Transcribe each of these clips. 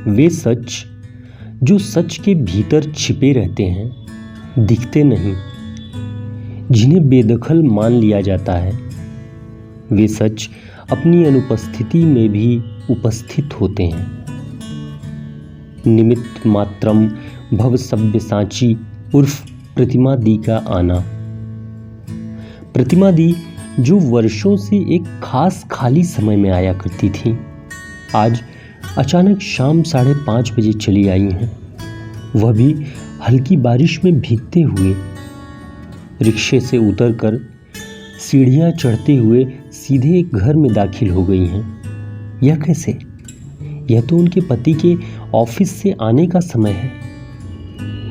वे सच जो सच के भीतर छिपे रहते हैं, दिखते नहीं, जिन्हें बेदखल मान लिया जाता है। वे सच अपनी अनुपस्थिति में भी उपस्थित होते हैं। निमित्त मात्रम भव सव्यसाची उर्फ प्रतिमा दी का आना। प्रतिमा दी जो वर्षों से एक खास खाली समय में आया करती थी, आज अचानक शाम 5:30 बजे चली आई हैं। वह भी हल्की बारिश में भीगते हुए। रिक्शे से उतरकर सीढ़ियां चढ़ते हुए सीधे घर में दाखिल हो गई हैं। यह कैसे? यह तो उनके पति के ऑफिस से आने का समय है।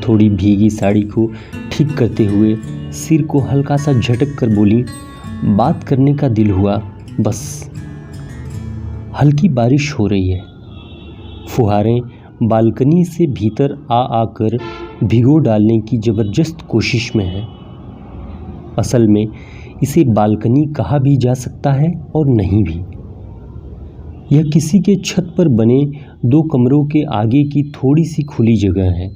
थोड़ी भीगी साड़ी को ठीक करते हुए सिर को हल्का सा झटक कर बोली, बात करने का दिल हुआ बस। हल्की बारिश हो रही है। फुहारें बालकनी से भीतर आ आकर भिगो डालने की जबरदस्त कोशिश में है। असल में इसे बालकनी कहा भी जा सकता है और नहीं भी। यह किसी के छत पर बने 2 कमरों के आगे की थोड़ी सी खुली जगह है,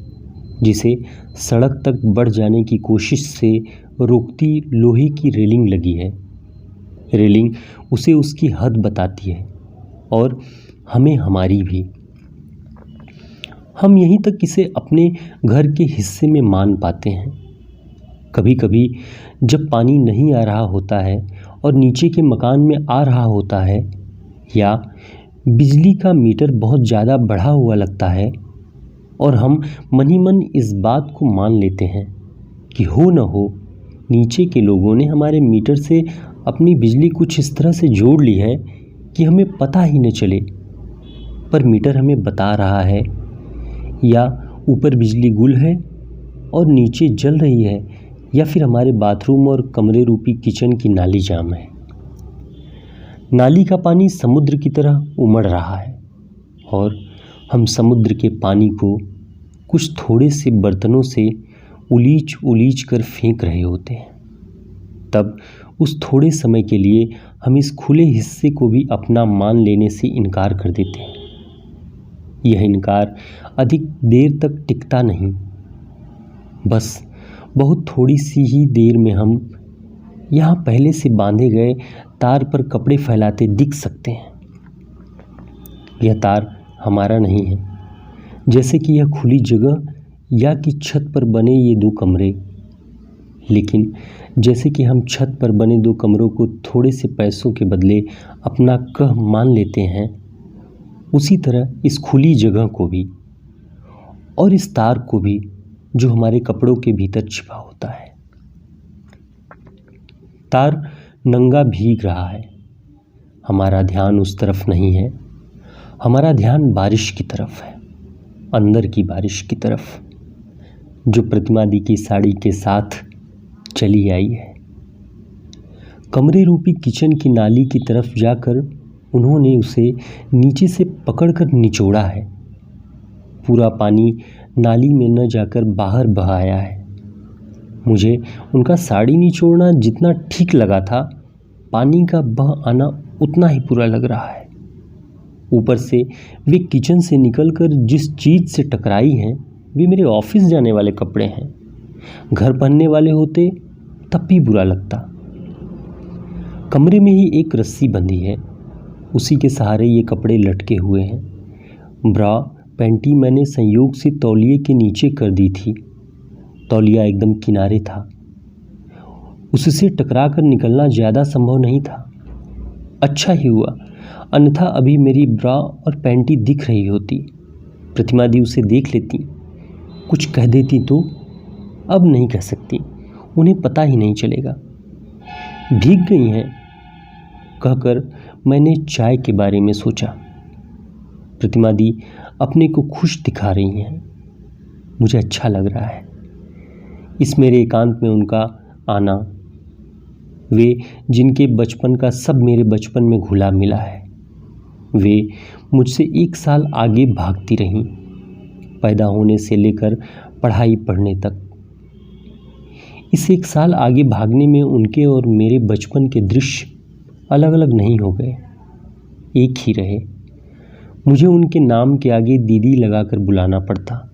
जिसे सड़क तक बढ़ जाने की कोशिश से रोकती लोहे की रेलिंग लगी है। रेलिंग उसे उसकी हद बताती है और हमें हमारी भी। हम यहीं तक इसे अपने घर के हिस्से में मान पाते हैं। कभी कभी जब पानी नहीं आ रहा होता है और नीचे के मकान में आ रहा होता है, या बिजली का मीटर बहुत ज़्यादा बढ़ा हुआ लगता है और हम मन ही मन इस बात को मान लेते हैं कि हो न हो नीचे के लोगों ने हमारे मीटर से अपनी बिजली कुछ इस तरह से जोड़ ली है कि हमें पता ही न चले, पर मीटर हमें बता रहा है, या ऊपर बिजली गुल है और नीचे जल रही है, या फिर हमारे बाथरूम और कमरे रूपी किचन की नाली जाम है। नाली का पानी समुद्र की तरह उमड़ रहा है और हम समुद्र के पानी को कुछ थोड़े से बर्तनों से उलीच उलीच कर फेंक रहे होते हैं। तब उस थोड़े समय के लिए हम इस खुले हिस्से को भी अपना मान लेने से इनकार कर देते हैं। यह इनकार अधिक देर तक टिकता नहीं। बस बहुत थोड़ी सी ही देर में हम यहाँ पहले से बांधे गए तार पर कपड़े फैलाते दिख सकते हैं। यह तार हमारा नहीं है, जैसे कि यह खुली जगह या कि छत पर बने ये 2 कमरे। लेकिन जैसे कि हम छत पर बने 2 कमरों को थोड़े से पैसों के बदले अपना कह मान लेते हैं, उसी तरह इस खुली जगह को भी और इस तार को भी जो हमारे कपड़ों के भीतर छिपा होता है। तार नंगा भीग रहा है। हमारा ध्यान उस तरफ नहीं है। हमारा ध्यान बारिश की तरफ है, अंदर की बारिश की तरफ, जो प्रतिमा दी की साड़ी के साथ चली आई है। कमरे रूपी किचन की नाली की तरफ जाकर उन्होंने उसे नीचे से पकड़कर निचोड़ा है। पूरा पानी नाली में न जाकर बाहर बहाया है। मुझे उनका साड़ी निचोड़ना जितना ठीक लगा था, पानी का बह आना उतना ही बुरा लग रहा है। ऊपर से वे किचन से निकलकर जिस चीज़ से टकराई हैं, वे मेरे ऑफिस जाने वाले कपड़े हैं। घर पहनने वाले होते तब भी बुरा लगता। कमरे में ही एक रस्सी बंधी है, उसी के सहारे ये कपड़े लटके हुए हैं। ब्रा पैंटी मैंने संयोग से तौलिए के नीचे कर दी थी। तौलिया एकदम किनारे था। उससे टकराकर निकलना ज़्यादा संभव नहीं था। अच्छा ही हुआ, अन्यथा अभी मेरी ब्रा और पैंटी दिख रही होती। प्रतिमा दी उसे देख लेती, कुछ कह देती तो। अब नहीं कह सकती, उन्हें पता ही नहीं चलेगा। भीग गई हैं कहकर मैंने चाय के बारे में सोचा। प्रतिमा दी अपने को खुश दिखा रही हैं। मुझे अच्छा लग रहा है इस मेरे एकांत में उनका आना। वे जिनके बचपन का सब मेरे बचपन में घुला मिला है। वे मुझसे 1 साल आगे भागती रहीं, पैदा होने से लेकर पढ़ाई पढ़ने तक। इस 1 साल आगे भागने में उनके और मेरे बचपन के दृश्य अलग अलग नहीं हो गए, एक ही रहे। मुझे उनके नाम के आगे दीदी लगाकर बुलाना पड़ता।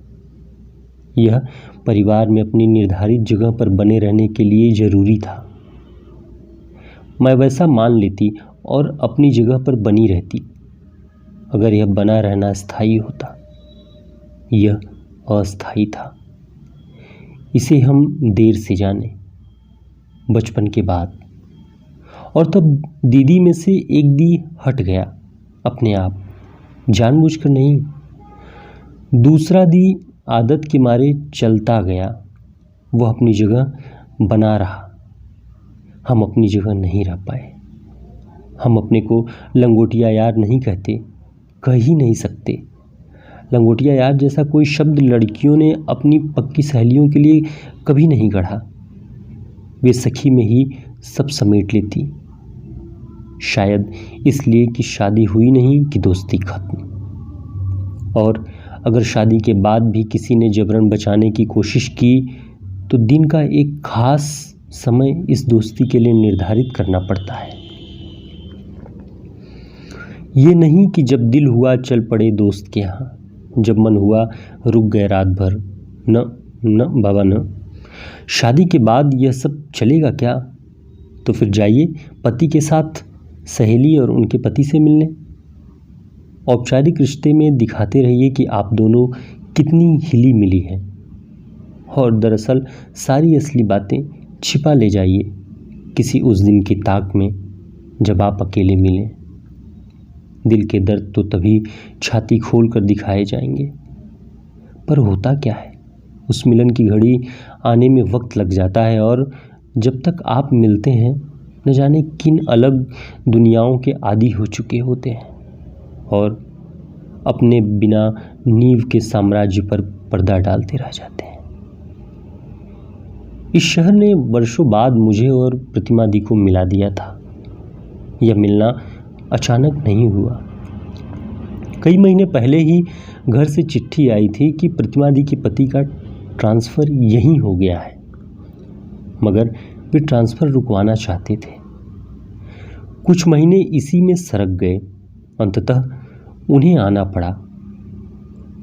यह परिवार में अपनी निर्धारित जगह पर बने रहने के लिए जरूरी था। मैं वैसा मान लेती और अपनी जगह पर बनी रहती अगर यह बना रहना स्थायी होता। यह अस्थायी था। इसे हम देर से जाने, बचपन के बाद। और तब दीदी में से एक दी हट गया अपने आप, जानबूझकर नहीं। दूसरा दी आदत के मारे चलता गया। वह अपनी जगह बना रहा। हम अपनी जगह नहीं रह पाए। हम अपने को लंगोटिया यार नहीं कहते, कह ही नहीं सकते। लंगोटिया यार जैसा कोई शब्द लड़कियों ने अपनी पक्की सहेलियों के लिए कभी नहीं गढ़ा। वे सखी में ही सब समेट लेती, शायद इसलिए कि शादी हुई नहीं कि दोस्ती खत्म। और अगर शादी के बाद भी किसी ने जबरन बचाने की कोशिश की तो दिन का एक खास समय इस दोस्ती के लिए निर्धारित करना पड़ता है। ये नहीं कि जब दिल हुआ चल पड़े दोस्त के यहाँ, जब मन हुआ रुक गए रात भर। न न बाबा न। शादी के बाद यह सब चलेगा क्या? तो फिर जाइए पति के साथ सहेली और उनके पति से मिलने। औपचारिक रिश्ते में दिखाते रहिए कि आप दोनों कितनी हिली मिली हैं, और दरअसल सारी असली बातें छिपा ले जाइए किसी उस दिन की ताक में जब आप अकेले मिलें। दिल के दर्द तो तभी छाती खोल कर दिखाए जाएंगे। पर होता क्या है, उस मिलन की घड़ी आने में वक्त लग जाता है, और जब तक आप मिलते हैं न जाने किन अलग दुनियाओं के आदी हो चुके होते हैं, और अपने बिना नींव के साम्राज्य पर पर्दा डालते रह जाते हैं। इस शहर ने वर्षों बाद मुझे और प्रतिमा दी को मिला दिया था। यह मिलना अचानक नहीं हुआ। कई महीने पहले ही घर से चिट्ठी आई थी कि प्रतिमा दी के पति का ट्रांसफ़र यहीं हो गया है, मगर वे ट्रांसफ़र रुकवाना चाहते थे। कुछ महीने इसी में सरक गए। अंततः उन्हें आना पड़ा।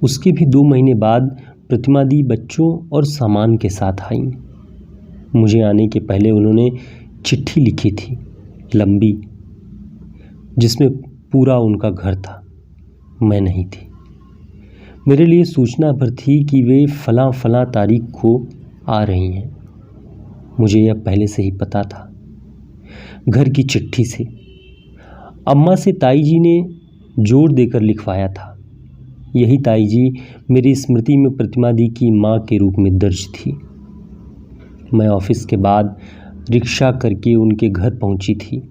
उसके भी 2 महीने बाद प्रतिमा दी बच्चों और सामान के साथ आईं। मुझे आने के पहले उन्होंने चिट्ठी लिखी थी, लंबी, जिसमें पूरा उनका घर था। मैं नहीं थी। मेरे लिए सूचना भर थी कि वे फलां फलां तारीख को आ रही हैं। मुझे यह पहले से ही पता था, घर की चिट्ठी से। अम्मा से ताई जी ने जोर देकर लिखवाया था। यही ताई जी मेरी स्मृति में प्रतिमा दी की माँ के रूप में दर्ज थी। मैं ऑफिस के बाद रिक्शा करके उनके घर पहुंची थी।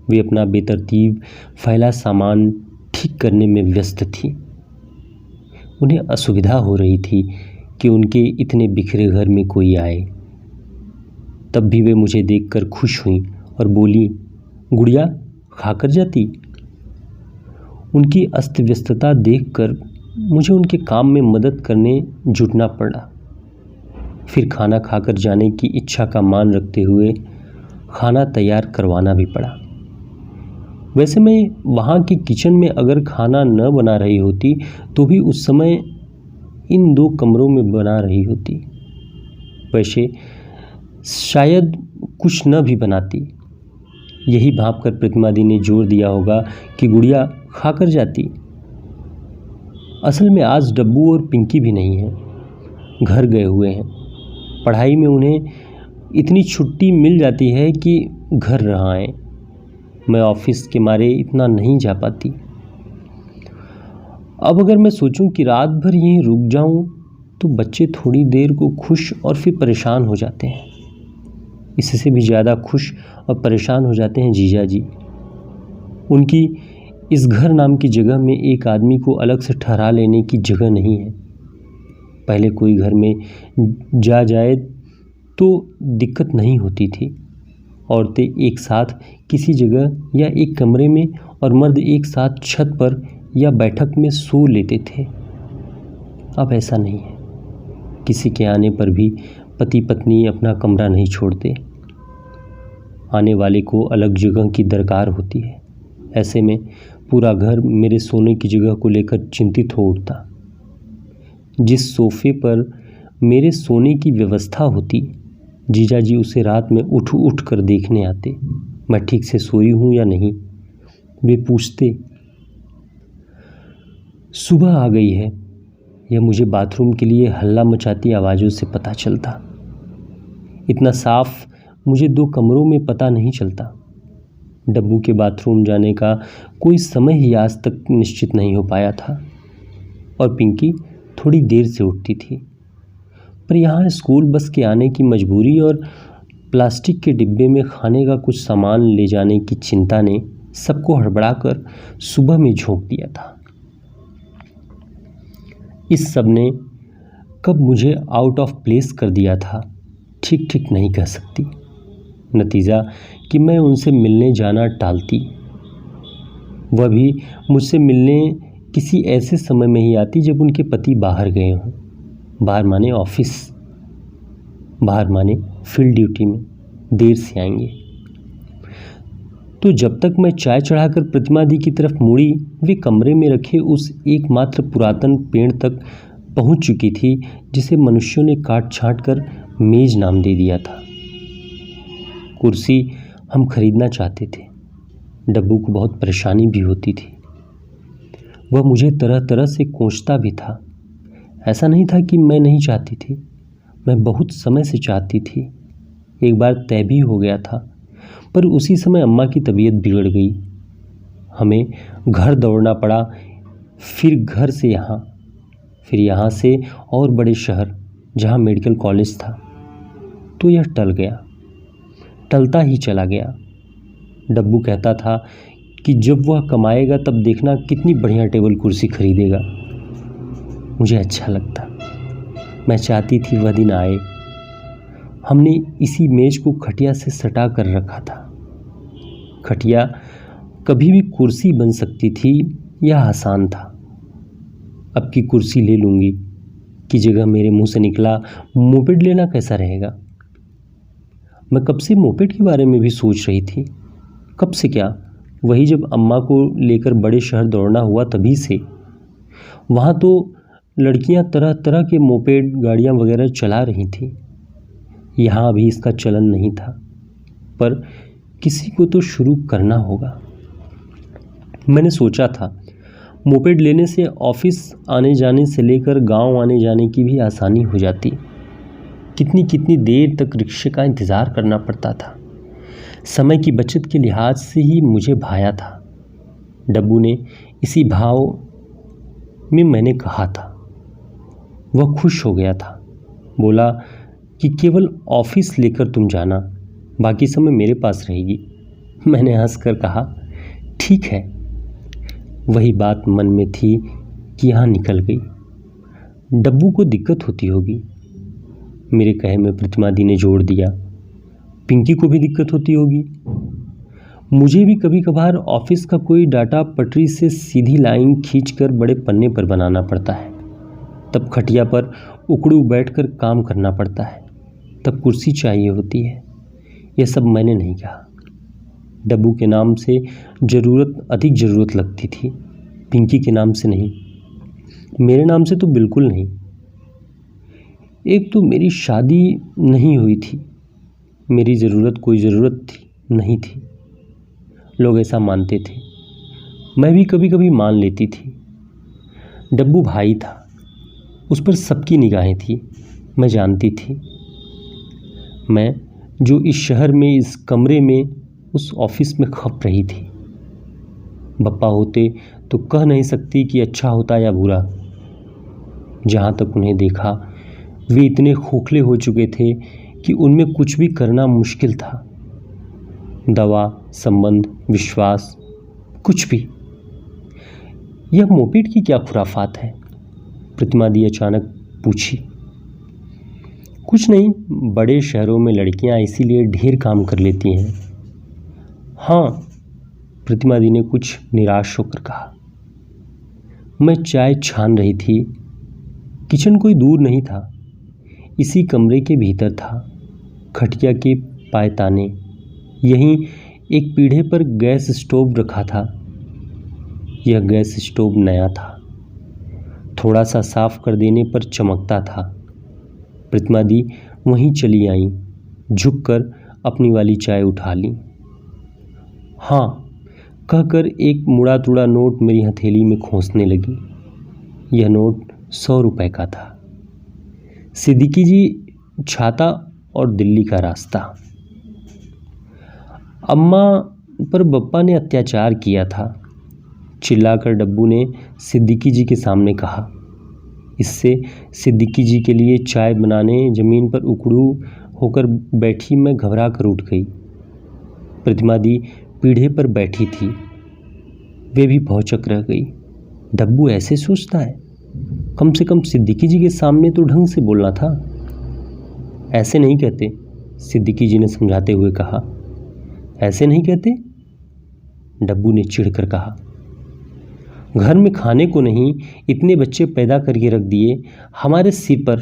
वे अपना बेतरतीब फैला सामान ठीक करने में व्यस्त थी। उन्हें असुविधा हो रही थी कि उनके इतने बिखरे घर में कोई आए। तब भी वे मुझे देखकर खुश हुईं और बोली, गुड़िया खाकर जाती। उनकी अस्त व्यस्तता देखकर मुझे उनके काम में मदद करने जुटना पड़ा। फिर खाना खाकर जाने की इच्छा का मान रखते हुए खाना तैयार करवाना भी पड़ा। वैसे मैं वहाँ के किचन में अगर खाना न बना रही होती तो भी उस समय इन 2 कमरों में बना रही होती। वैसे शायद कुछ न भी बनाती। यही भांपकर प्रतिमा दी ने जोर दिया होगा कि गुड़िया खाकर जाती। असल में आज डब्बू और पिंकी भी नहीं है, घर गए हुए हैं। पढ़ाई में उन्हें इतनी छुट्टी मिल जाती है कि घर रह आएं। मैं ऑफिस के मारे इतना नहीं जा पाती। अब अगर मैं सोचूं कि रात भर यहीं रुक जाऊं तो बच्चे थोड़ी देर को खुश और फिर परेशान हो जाते हैं। इससे भी ज़्यादा खुश और परेशान हो जाते हैं जीजा जी। उनकी इस घर नाम की जगह में एक आदमी को अलग से ठहरा लेने की जगह नहीं है। पहले कोई घर में जा जाए तो दिक्कत नहीं होती थी। औरतें एक साथ किसी जगह या एक कमरे में और मर्द एक साथ छत पर या बैठक में सो लेते थे। अब ऐसा नहीं है। किसी के आने पर भी पति पत्नी अपना कमरा नहीं छोड़ते। आने वाले को अलग जगह की दरकार होती है। ऐसे में पूरा घर मेरे सोने की जगह को लेकर चिंतित हो उठता। जिस सोफे पर मेरे सोने की व्यवस्था होती, जीजा जी उसे रात में उठ उठ कर देखने आते। मैं ठीक से सोई हूँ या नहीं, वे पूछते। सुबह आ गई है यह मुझे बाथरूम के लिए हल्ला मचाती आवाज़ों से पता चलता। इतना साफ मुझे 2 कमरों में पता नहीं चलता। डब्बू के बाथरूम जाने का कोई समय ही आज तक निश्चित नहीं हो पाया था और पिंकी थोड़ी देर से उठती थी। पर यहाँ स्कूल बस के आने की मजबूरी और प्लास्टिक के डिब्बे में खाने का कुछ सामान ले जाने की चिंता ने सबको हड़बड़ाकर सुबह में झोंक दिया था। इस सब ने कब मुझे आउट ऑफ प्लेस कर दिया था ठीक ठीक नहीं कह सकती। नतीजा कि मैं उनसे मिलने जाना टालती। वह भी मुझसे मिलने किसी ऐसे समय में ही आती जब उनके पति बाहर गए हों। बाहर माने ऑफिस, बाहर माने फील्ड ड्यूटी में देर से आएंगे। तो जब तक मैं चाय चढ़ाकर प्रतिमा दी की तरफ मुड़ी, वे कमरे में रखे उस एकमात्र पुरातन पेड़ तक पहुंच चुकी थी जिसे मनुष्यों ने काट छांट कर मेज नाम दे दिया था। कुर्सी हम खरीदना चाहते थे। डब्बू को बहुत परेशानी भी होती थी। वह मुझे तरह तरह से कोसता भी था। ऐसा नहीं था कि मैं नहीं चाहती थी, मैं बहुत समय से चाहती थी। एक बार तय भी हो गया था, पर उसी समय अम्मा की तबीयत बिगड़ गई। हमें घर दौड़ना पड़ा, फिर घर से यहाँ, फिर यहाँ से और बड़े शहर जहाँ मेडिकल कॉलेज था। तो यह टल गया, टलता ही चला गया। डब्बू कहता था कि जब वह कमाएगा तब देखना कितनी बढ़िया टेबल कुर्सी खरीदेगा। मुझे अच्छा लगता, मैं चाहती थी वह दिन आए। हमने इसी मेज को खटिया से सटा कर रखा था। खटिया कभी भी कुर्सी बन सकती थी, यह आसान था। अब की कुर्सी ले लूँगी की जगह मेरे मुंह से निकला मोपेड लेना कैसा रहेगा। मैं कब से मोपेड के बारे में भी सोच रही थी। कब से क्या, वही जब अम्मा को लेकर बड़े शहर दौड़ना हुआ तभी से। वहाँ तो लड़कियाँ तरह तरह के मोपेड गाड़ियाँ वगैरह चला रही थी। यहाँ अभी इसका चलन नहीं था, पर किसी को तो शुरू करना होगा। मैंने सोचा था मोपेड लेने से ऑफिस आने जाने से लेकर गांव आने जाने की भी आसानी हो जाती। कितनी कितनी देर तक रिक्शे का इंतज़ार करना पड़ता था। समय की बचत के लिहाज से ही मुझे भाया था। डब्बू ने इसी भाव में मैंने कहा था। वह खुश हो गया था। बोला कि केवल ऑफिस लेकर तुम जाना, बाकी समय मेरे पास रहेगी। मैंने हंसकर कहा ठीक है। वही बात मन में थी कि यहाँ निकल गई। डब्बू को दिक्कत होती होगी। मेरे कहे में प्रतिमा दी ने जोड़ दिया, पिंकी को भी दिक्कत होती होगी। मुझे भी कभी कभार ऑफिस का कोई डाटा पटरी से सीधी लाइन खींचकर बड़े पन्ने पर बनाना पड़ता है। तब खटिया पर उकड़ू बैठकर काम करना पड़ता है। तब कुर्सी चाहिए होती है। यह सब मैंने नहीं कहा। डब्बू के नाम से अधिक ज़रूरत लगती थी, पिंकी के नाम से नहीं। मेरे नाम से तो बिल्कुल नहीं। एक तो मेरी शादी नहीं हुई थी, मेरी कोई ज़रूरत नहीं थी। लोग ऐसा मानते थे, मैं भी कभी कभी मान लेती थी। डब्बू भाई था, उस पर सबकी निगाहें थी, मैं जानती थी। मैं जो इस शहर में, इस कमरे में, उस ऑफिस में खप रही थी। बप्पा होते तो कह नहीं सकती कि अच्छा होता या बुरा। जहाँ तक उन्हें देखा, वे इतने खोखले हो चुके थे कि उनमें कुछ भी करना मुश्किल था। दवा, संबंध, विश्वास, कुछ भी। यह मोपेड की क्या खुराफात है? प्रतिमा दी अचानक पूछी। कुछ नहीं, बड़े शहरों में लड़कियां इसीलिए ढेर काम कर लेती हैं। हाँ, प्रतिमा दी ने कुछ निराश होकर कहा। मैं चाय छान रही थी। किचन कोई दूर नहीं था, इसी कमरे के भीतर था। खटिया के पायताने, यहीं एक पीढ़े पर गैस स्टोव रखा था। यह गैस स्टोव नया था, थोड़ा सा साफ कर देने पर चमकता था। प्रतिमा दी वहीं चली आईं, झुककर अपनी वाली चाय उठा ली। हाँ कहकर एक मुड़ा तुड़ा नोट मेरी हथेली में खोंसने लगी। यह नोट 100 रुपए का था। सिद्दीकी जी, छाता और दिल्ली का रास्ता। अम्मा पर बप्पा ने अत्याचार किया था, चिल्लाकर डब्बू ने सिद्दीकी जी के सामने कहा। इससे सिद्दीकी जी के लिए चाय बनाने जमीन पर उकड़ू होकर बैठी मैं घबरा कर उठ गई। प्रतिमा दी पीढ़े पर बैठी थी, वे भी भौचक रह गई। डब्बू ऐसे सोचता है? कम से कम सिद्दीकी जी के सामने तो ढंग से बोलना था। ऐसे नहीं कहते, सिद्दीकी जी ने समझाते हुए कहा। ऐसे नहीं कहते? डब्बू ने चिढ़कर कहा। घर में खाने को नहीं इतने बच्चे पैदा करके रख दिए हमारे सिर पर।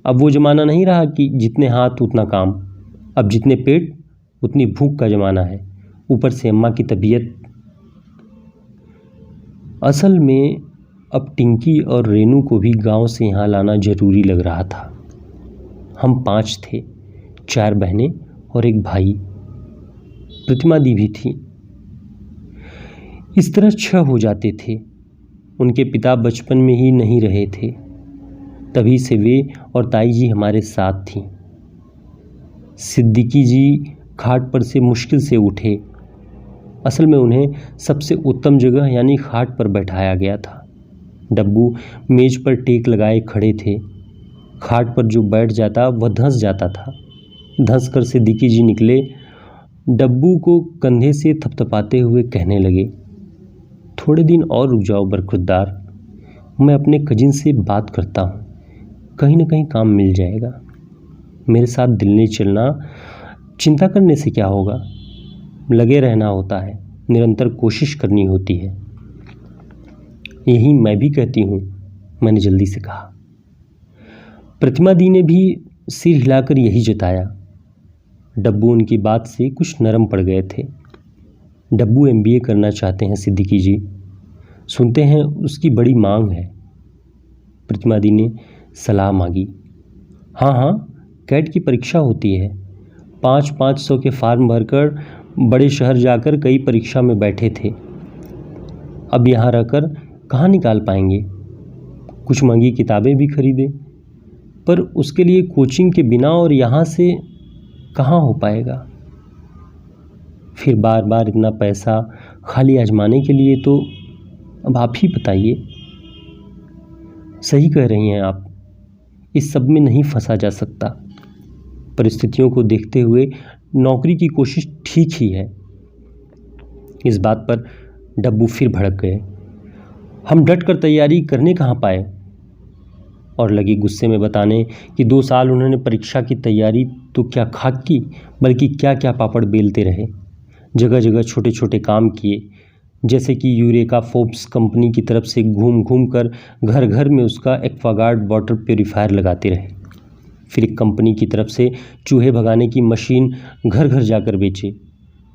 अब वो जमाना नहीं रहा कि जितने हाथ उतना काम, अब जितने पेट उतनी भूख का जमाना है। ऊपर से अम्मा की तबीयत। असल में अब टिंकी और रेनू को भी गांव से यहाँ लाना जरूरी लग रहा था। हम 5 थे, 4 बहनें और एक भाई। प्रतिमा दी भी थी। इस तरह 6 हो जाते थे। उनके पिता बचपन में ही नहीं रहे थे, तभी से वे और ताई जी हमारे साथ थीं। सिद्दीकी जी खाट पर से मुश्किल से उठे। असल में उन्हें सबसे उत्तम जगह यानी खाट पर बैठाया गया था। डब्बू मेज पर टेक लगाए खड़े थे। खाट पर जो बैठ जाता वह धंस जाता था। धंस कर सिद्दीकी जी निकले। डब्बू को कंधे से थपथपाते हुए कहने लगे, थोड़े दिन और रुक जाओ बरखुरदार, मैं अपने कजिन से बात करता हूँ, कहीं ना कहीं काम मिल जाएगा। मेरे साथ दिल्ली चलना, चिंता करने से क्या होगा, लगे रहना होता है, निरंतर कोशिश करनी होती है। यही मैं भी कहती हूँ, मैंने जल्दी से कहा। प्रतिमा दी ने भी सिर हिलाकर यही जताया। डब्बू उनकी बात से कुछ नरम पड़ गए थे। डब्बू MBA करना चाहते हैं सिद्दीकी जी, सुनते हैं उसकी बड़ी मांग है। प्रतिमा दी ने सलाह मांगी। हाँ हाँ, कैट की परीक्षा होती है। 500 के फार्म भरकर बड़े शहर जाकर कई परीक्षा में बैठे थे। अब यहाँ रहकर कहाँ निकाल पाएंगे। कुछ महंगी किताबें भी खरीदे, पर उसके लिए कोचिंग के बिना और यहाँ से कहाँ हो पाएगा। फिर बार बार इतना पैसा खाली आजमाने के लिए, तो अब आप ही बताइए। सही कह रही हैं आप, इस सब में नहीं फंसा जा सकता। परिस्थितियों को देखते हुए नौकरी की कोशिश ठीक ही है। इस बात पर डब्बू फिर भड़क गए। हम डट कर तैयारी करने कहाँ पाए, और लगी गुस्से में बताने कि 2 साल उन्होंने परीक्षा की तैयारी तो क्या खाक की, बल्कि क्या क्या पापड़ बेलते रहे। जगह जगह छोटे छोटे काम किए, जैसे कि यूरेका फोर्ब्स कंपनी की तरफ से घूम घूम कर घर घर में उसका एक्वागार्ड वाटर प्योरीफायर लगाते रहे। फिर एक कंपनी की तरफ से चूहे भगाने की मशीन घर घर जाकर बेचे।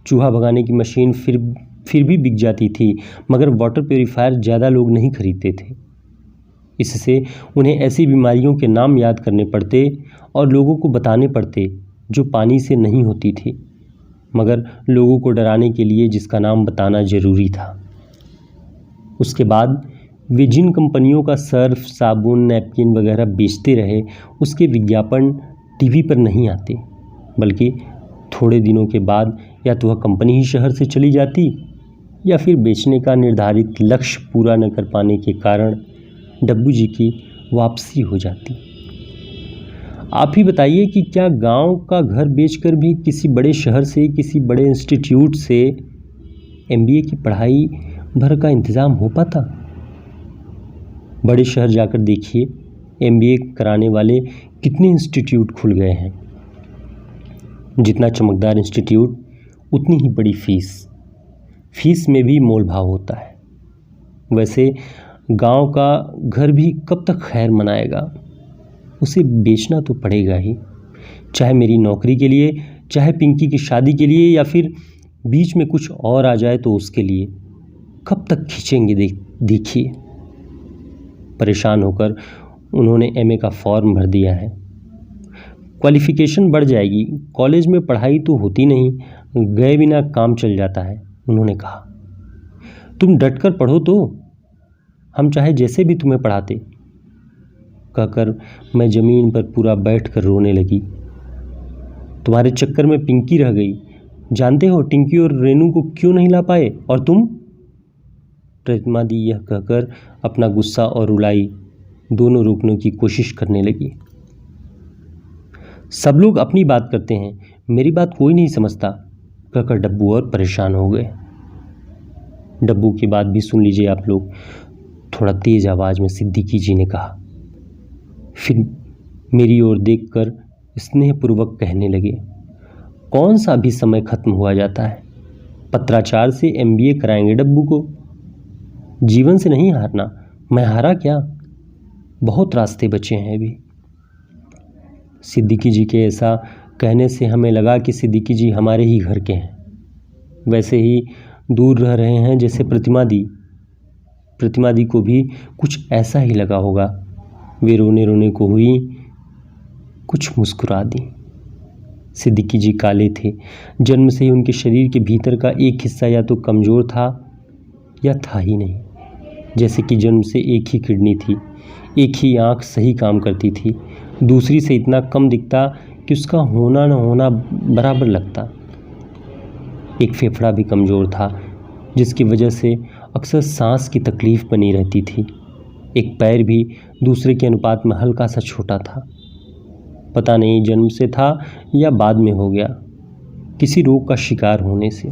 चूहा भगाने की मशीन फिर भी बिक जाती थी, मगर वाटर प्योरीफायर ज़्यादा लोग नहीं खरीदते थे। इससे उन्हें ऐसी बीमारियों के नाम याद करने पड़ते और लोगों को बताने पड़ते जो पानी से नहीं होती थी, मगर लोगों को डराने के लिए जिसका नाम बताना ज़रूरी था। उसके बाद वे जिन कंपनियों का सर्फ, साबुन, नैपकिन वगैरह बेचते रहे, उसके विज्ञापन टीवी पर नहीं आते, बल्कि थोड़े दिनों के बाद या तो वह कंपनी ही शहर से चली जाती, या फिर बेचने का निर्धारित लक्ष्य पूरा न कर पाने के कारण डब्बू जी की वापसी हो जाती। आप ही बताइए कि क्या गांव का घर बेचकर भी किसी बड़े शहर से, किसी बड़े इंस्टीट्यूट से MBA की पढ़ाई भर का इंतज़ाम हो पाता? बड़े शहर जाकर देखिए, MBA कराने वाले कितने इंस्टीट्यूट खुल गए हैं। जितना चमकदार इंस्टीट्यूट उतनी ही बड़ी फीस में भी मोल भाव होता है। वैसे गांव का घर भी कब तक खैर मनाएगा, उसे बेचना तो पड़ेगा ही, चाहे मेरी नौकरी के लिए, चाहे पिंकी की शादी के लिए, या फिर बीच में कुछ और आ जाए तो उसके लिए। कब तक खींचेंगे देखिए। परेशान होकर उन्होंने एमए का फॉर्म भर दिया है। क्वालिफिकेशन बढ़ जाएगी, कॉलेज में पढ़ाई तो होती नहीं, गए बिना काम चल जाता है। उन्होंने कहा, तुम डटकर पढ़ो तो हम चाहे जैसे भी तुम्हें पढ़ाते। कहकर मैं ज़मीन पर पूरा बैठकर रोने लगी। तुम्हारे चक्कर में पिंकी रह गई। जानते हो टिंकी और रेनू को क्यों नहीं ला पाए? और तुम? प्रतिमा दी यह कहकर अपना गुस्सा और रुलाई दोनों रोकने की कोशिश करने लगी। सब लोग अपनी बात करते हैं, मेरी बात कोई नहीं समझता, कहकर डब्बू और परेशान हो गए। डब्बू की बात भी सुन लीजिए आप लोग, थोड़ा तेज आवाज में सिद्दीकी जी ने कहा। फिर मेरी ओर देखकर स्नेहपूर्वक कहने लगे, कौन सा भी समय खत्म हुआ जाता है, पत्राचार से एमबीए कराएंगे डब्बू को। जीवन से नहीं हारना। मैं हारा क्या? बहुत रास्ते बचे हैं अभी। सिद्दीकी जी के ऐसा कहने से हमें लगा कि सिद्दीकी जी हमारे ही घर के हैं, वैसे ही दूर रह रहे हैं जैसे प्रतिमा दी को भी कुछ ऐसा ही लगा होगा। वे रोने रोने को हुई, कुछ मुस्कुरा दी। सिद्दीकी जी काले थे, जन्म से ही उनके शरीर के भीतर का एक हिस्सा या तो कमज़ोर था या था ही नहीं। जैसे कि जन्म से एक ही किडनी थी, एक ही आँख सही काम करती थी, दूसरी से इतना कम दिखता कि उसका होना न होना बराबर लगता। एक फेफड़ा भी कमज़ोर था, जिसकी वजह से अक्सर सांस की तकलीफ़ बनी रहती थी। एक पैर भी दूसरे के अनुपात में हल्का सा छोटा था। पता नहीं जन्म से था या बाद में हो गया, किसी रोग का शिकार होने से।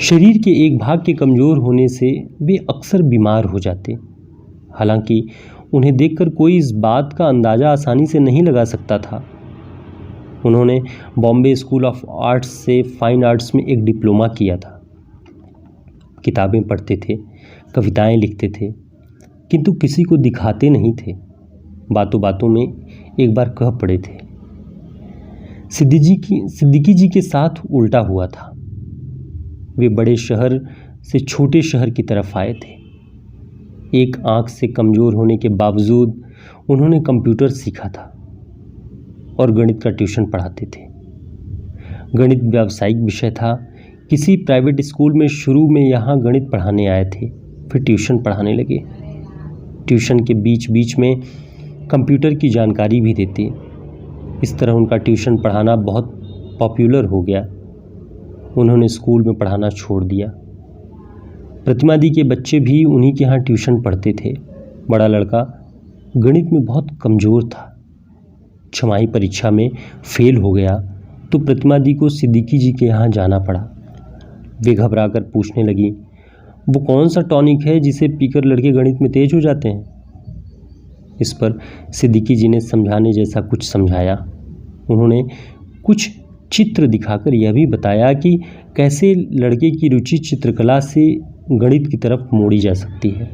शरीर के एक भाग के कमज़ोर होने से वे अक्सर बीमार हो जाते। हालांकि उन्हें देखकर कोई इस बात का अंदाज़ा आसानी से नहीं लगा सकता था। उन्होंने बॉम्बे स्कूल ऑफ आर्ट्स से फाइन आर्ट्स में एक डिप्लोमा किया था। किताबें पढ़ते थे, कविताएं लिखते थे, किंतु किसी को दिखाते नहीं थे। बातों बातों में एक बार कह पड़े थे। सिद्दीकी जी के साथ उल्टा हुआ था। वे बड़े शहर से छोटे शहर की तरफ आए थे। एक आंख से कमज़ोर होने के बावजूद उन्होंने कंप्यूटर सीखा था और गणित का ट्यूशन पढ़ाते थे। गणित व्यावसायिक विषय था। किसी प्राइवेट स्कूल में शुरू में यहाँ गणित पढ़ाने आए थे, फिर ट्यूशन पढ़ाने लगे। ट्यूशन के बीच बीच में कंप्यूटर की जानकारी भी देते। इस तरह उनका ट्यूशन पढ़ाना बहुत पॉपुलर हो गया। उन्होंने स्कूल में पढ़ाना छोड़ दिया। प्रतिमा दी के बच्चे भी उन्हीं के यहाँ ट्यूशन पढ़ते थे। बड़ा लड़का गणित में बहुत कमज़ोर था। छमाही परीक्षा में फेल हो गया तो प्रतिमा दी को सिद्दीकी जी के यहाँ जाना पड़ा। वे घबराकर पूछने लगी, वो कौन सा टॉनिक है जिसे पीकर लड़के गणित में तेज हो जाते हैं? इस पर सिद्दीकी जी ने समझाने जैसा कुछ समझाया। उन्होंने कुछ चित्र दिखाकर यह भी बताया कि कैसे लड़के की रुचि चित्रकला से गणित की तरफ मोड़ी जा सकती है।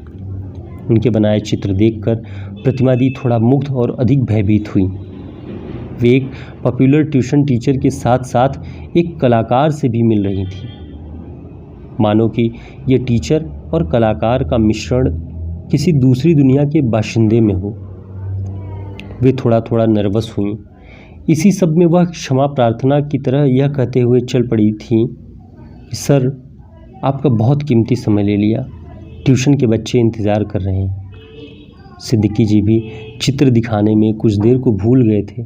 उनके बनाए चित्र देखकर प्रतिमा दी थोड़ा मुग्ध और अधिक भयभीत हुई। वे एक पॉपुलर ट्यूशन टीचर के साथ साथ एक कलाकार से भी मिल रही थी। मानो कि ये टीचर और कलाकार का मिश्रण किसी दूसरी दुनिया के बाशिंदे में हो। वे थोड़ा थोड़ा नर्वस हुईं। इसी सब में वह क्षमा प्रार्थना की तरह यह कहते हुए चल पड़ी थीं कि सर, आपका बहुत कीमती समय ले लिया, ट्यूशन के बच्चे इंतज़ार कर रहे हैं। सिद्दीकी जी भी चित्र दिखाने में कुछ देर को भूल गए थे।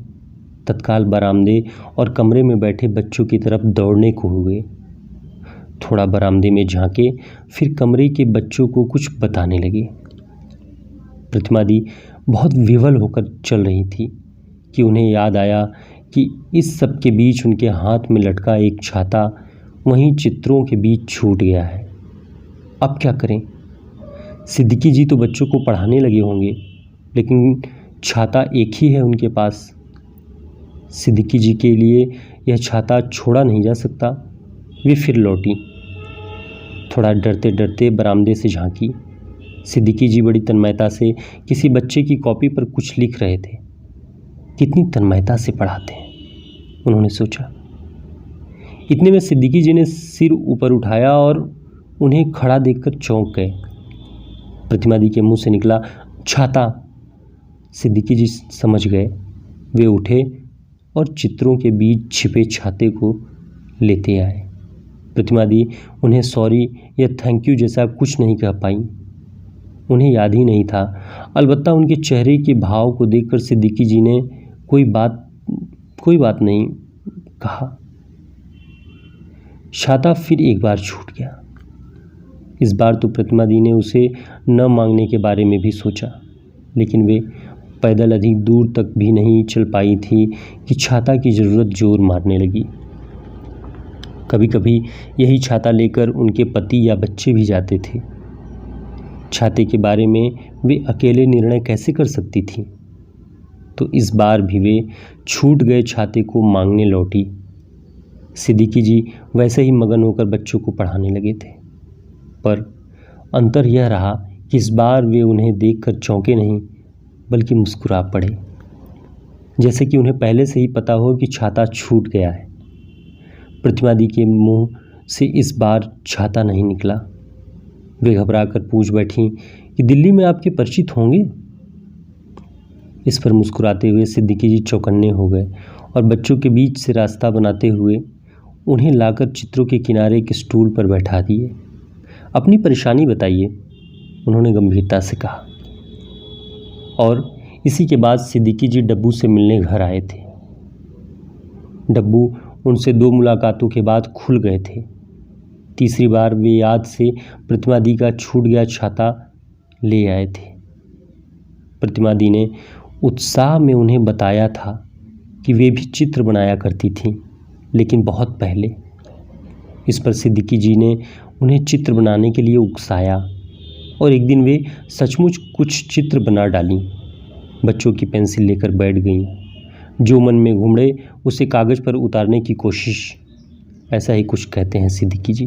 तत्काल बरामदे और कमरे में बैठे बच्चों की तरफ दौड़ने को हुए। थोड़ा बरामदे में झांके, फिर कमरे के बच्चों को कुछ बताने लगे। प्रतिमा दी बहुत विवल होकर चल रही थी कि उन्हें याद आया कि इस सब के बीच उनके हाथ में लटका एक छाता वहीं चित्रों के बीच छूट गया है। अब क्या करें? सिद्दीकी जी तो बच्चों को पढ़ाने लगे होंगे, लेकिन छाता एक ही है उनके पास। सिद्दीकी जी के लिए यह छाता छोड़ा नहीं जा सकता। वे फिर लौटी, थोड़ा डरते डरते बरामदे से झांकी। सिद्दीकी जी बड़ी तन्मयता से किसी बच्चे की कॉपी पर कुछ लिख रहे थे। कितनी तन्मयता से पढ़ाते हैं, उन्होंने सोचा। इतने में सिद्दीकी जी ने सिर ऊपर उठाया और उन्हें खड़ा देखकर चौंक गए। प्रतिमा दी के मुंह से निकला, छाता। सिद्दीकी जी समझ गए। वे उठे और चित्रों के बीच छिपे छाते को लेते आए। प्रतिमा दी उन्हें सॉरी या थैंक यू जैसा कुछ नहीं कह पाई। उन्हें याद ही नहीं था। अलबत्ता उनके चेहरे के भाव को देखकर सिद्दीकी जी ने कोई बात नहीं कहा। छाता फिर एक बार छूट गया। इस बार तो प्रतिमा दी ने उसे न मांगने के बारे में भी सोचा, लेकिन वे पैदल अधिक दूर तक भी नहीं चल पाई थी कि छाता की ज़रूरत जोर मारने लगी। कभी कभी यही छाता लेकर उनके पति या बच्चे भी जाते थे। छाते के बारे में वे अकेले निर्णय कैसे कर सकती थीं? तो इस बार भी वे छूट गए छाते को मांगने लौटी। सिद्दीकी जी वैसे ही मगन होकर बच्चों को पढ़ाने लगे थे, पर अंतर यह रहा कि इस बार वे उन्हें देखकर चौंके नहीं, बल्कि मुस्कुरा पड़े, जैसे कि उन्हें पहले से ही पता हो कि छाता छूट गया है। प्रतिमा दी के मुंह से इस बार छाता नहीं निकला। वे घबराकर पूछ बैठी कि दिल्ली में आपके परिचित होंगे। इस पर मुस्कुराते हुए सिद्दीकी जी चौकन्ने हो गए और बच्चों के बीच से रास्ता बनाते हुए उन्हें लाकर चित्रों के किनारे के स्टूल पर बैठा दिए। अपनी परेशानी बताइए, उन्होंने गंभीरता से कहा। और इसी के बाद सिद्दीकी जी डब्बू से मिलने घर आए थे। डब्बू उनसे 2 मुलाकातों के बाद खुल गए थे। तीसरी बार वे याद से प्रतिमा दी का छूट गया छाता ले आए थे। प्रतिमा दी ने उत्साह में उन्हें बताया था कि वे भी चित्र बनाया करती थीं, लेकिन बहुत पहले। इस पर सिद्दीकी जी ने उन्हें चित्र बनाने के लिए उकसाया और एक दिन वे सचमुच कुछ चित्र बना डालीं। बच्चों की पेंसिल लेकर बैठ गईं। जो मन में घुमड़े उसे कागज़ पर उतारने की कोशिश, ऐसा ही कुछ कहते हैं सिद्दीकी जी।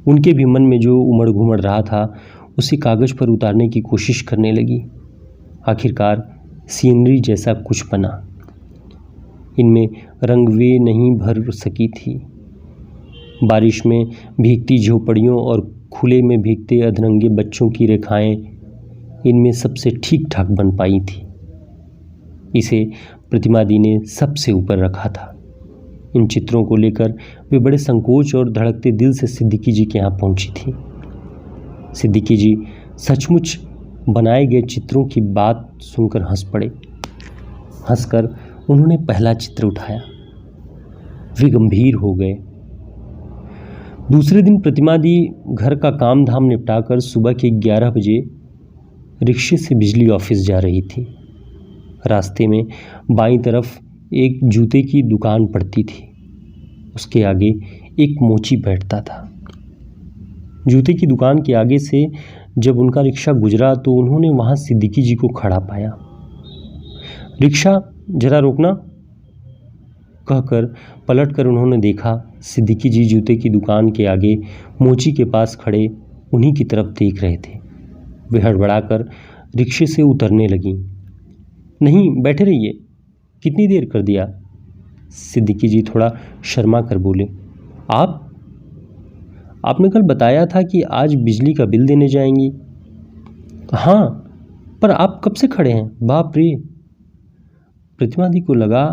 उनके भी मन में जो उमड़ घुमड़ रहा था उसे कागज़ पर उतारने की कोशिश करने लगी। आखिरकार सीनरी जैसा कुछ बना। इनमें रंग वे नहीं भर सकी थी। बारिश में भीगती झोपड़ियों और खुले में भीगते अधरंगे बच्चों की रेखाएं इनमें सबसे ठीक ठाक बन पाई थी। इसे प्रतिमा दी ने सबसे ऊपर रखा था। इन चित्रों को लेकर वे बड़े संकोच और धड़कते दिल से सिद्दीकी जी के यहाँ पहुंची थी। सिद्दीकी जी सचमुच बनाए गए चित्रों की बात सुनकर हंस पड़े। हंसकर उन्होंने पहला चित्र उठाया। वे गंभीर हो गए। दूसरे दिन प्रतिमा दी घर का काम धाम निपटाकर सुबह के 11 बजे रिक्शे से बिजली ऑफिस जा रही थी। रास्ते में बाईं तरफ एक जूते की दुकान पड़ती थी। उसके आगे एक मोची बैठता था। जूते की दुकान के आगे से जब उनका रिक्शा गुजरा तो उन्होंने वहां सिद्दीकी जी को खड़ा पाया। रिक्शा जरा रोकना, कहकर पलटकर उन्होंने देखा सिद्दीकी जी जूते की दुकान के आगे मोची के पास खड़े उन्हीं की तरफ देख रहे थे। वे हड़बड़ाकर रिक्शे से उतरने लगीं। नहीं, बैठे रहिए, कितनी देर कर दिया? सिद्दीकी जी थोड़ा शर्मा कर बोले। आपने कल बताया था कि आज बिजली का बिल देने जाएंगी। हाँ, पर आप कब से खड़े हैं? बाप रे! प्रतिमा दी को लगा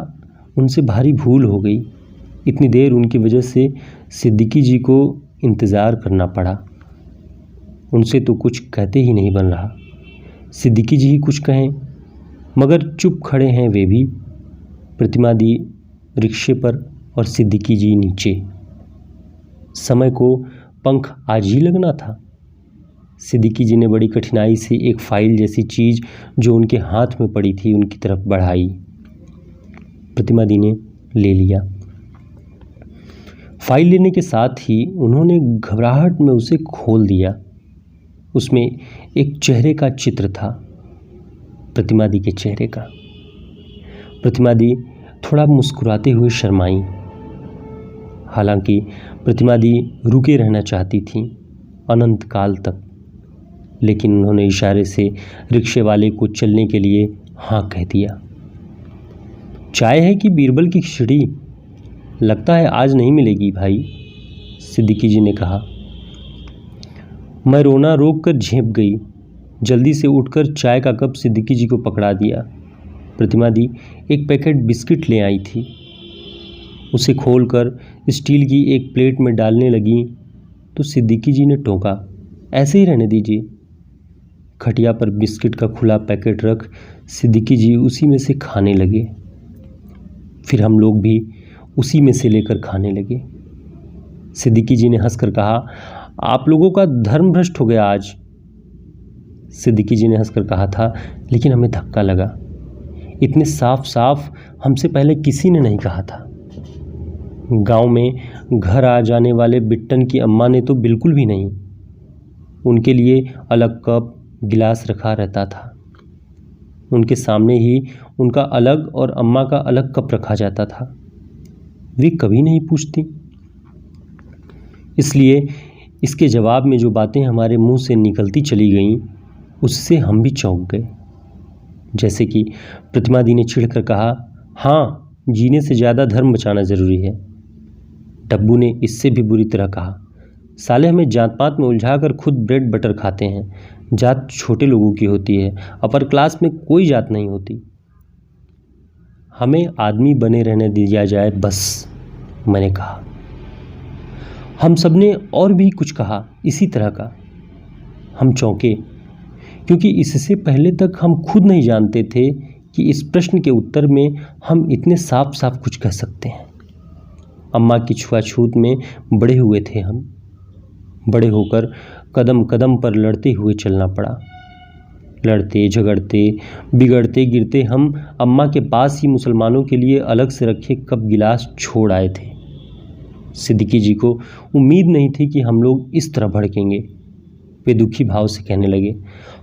उनसे भारी भूल हो गई। इतनी देर उनकी वजह से सिद्दीकी जी को इंतज़ार करना पड़ा। उनसे तो कुछ कहते ही नहीं बन रहा। सिद्दीकी जी ही कुछ कहें, मगर चुप खड़े हैं वे भी। प्रतिमा दी रिक्शे पर और सिद्दीकी जी नीचे। समय को पंख आज ही लगना था। सिद्दीकी जी ने बड़ी कठिनाई से एक फाइल जैसी चीज़ जो उनके हाथ में पड़ी थी उनकी तरफ बढ़ाई। प्रतिमा दी ने ले लिया। फाइल लेने के साथ ही उन्होंने घबराहट में उसे खोल दिया। उसमें एक चेहरे का चित्र था, प्रतिमा दी के चेहरे का। प्रतिमा दी थोड़ा मुस्कुराते हुए शर्माई। हालांकि प्रतिमा दी रुके रहना चाहती थीं अनंत काल तक, लेकिन उन्होंने इशारे से रिक्शे वाले को चलने के लिए हाँ कह दिया। चाय है कि बीरबल की खिचड़ी? लगता है आज नहीं मिलेगी भाई, सिद्दीकी जी ने कहा। मैं रोना रोक कर झेंप गई। जल्दी से उठकर चाय का कप सिद्दीकी जी को पकड़ा दिया। प्रतिमा दी एक पैकेट बिस्किट ले आई थी। उसे खोलकर स्टील की एक प्लेट में डालने लगी तो सिद्दीकी जी ने टोका, ऐसे ही रहने दीजिए। खटिया पर बिस्किट का खुला पैकेट रख सिद्दीकी जी उसी में से खाने लगे। फिर हम लोग भी उसी में से लेकर खाने लगे। सिद्दीकी जी ने हंसकर कहा, आप लोगों का धर्म भ्रष्ट हो गया आज। सिद्दीकी जी ने हंसकर कहा था, लेकिन हमें धक्का लगा। इतने साफ साफ हमसे पहले किसी ने नहीं कहा था। गांव में घर आ जाने वाले बिट्टन की अम्मा ने तो बिल्कुल भी नहीं। उनके लिए अलग कप गिलास रखा रहता था। उनके सामने ही उनका अलग और अम्मा का अलग कप रखा जाता था। वे कभी नहीं पूछती। इसलिए इसके जवाब में जो बातें हमारे मुंह से निकलती चली गईं, उससे हम भी चौंक गए। जैसे कि प्रतिमा दी ने चिढ़कर कहा, हाँ, जीने से ज़्यादा धर्म बचाना ज़रूरी है। डब्बू ने इससे भी बुरी तरह कहा, साले हमें जात पात में उलझाकर खुद ब्रेड बटर खाते हैं। जात छोटे लोगों की होती है, अपर क्लास में कोई जात नहीं होती। हमें आदमी बने रहने दिया जाए बस, मैंने कहा। हम सब ने और भी कुछ कहा इसी तरह का। हम चौंके, क्योंकि इससे पहले तक हम खुद नहीं जानते थे कि इस प्रश्न के उत्तर में हम इतने साफ साफ कुछ कह सकते हैं। अम्मा की छुआछूत में बड़े हुए थे हम। बड़े होकर कदम कदम पर लड़ते हुए चलना पड़ा। लड़ते झगड़ते बिगड़ते गिरते हम अम्मा के पास ही मुसलमानों के लिए अलग से रखे कप गिलास छोड़ आए थे। सिद्दीकी जी को उम्मीद नहीं थी कि हम लोग इस तरह भड़केंगे। वे दुखी भाव से कहने लगे,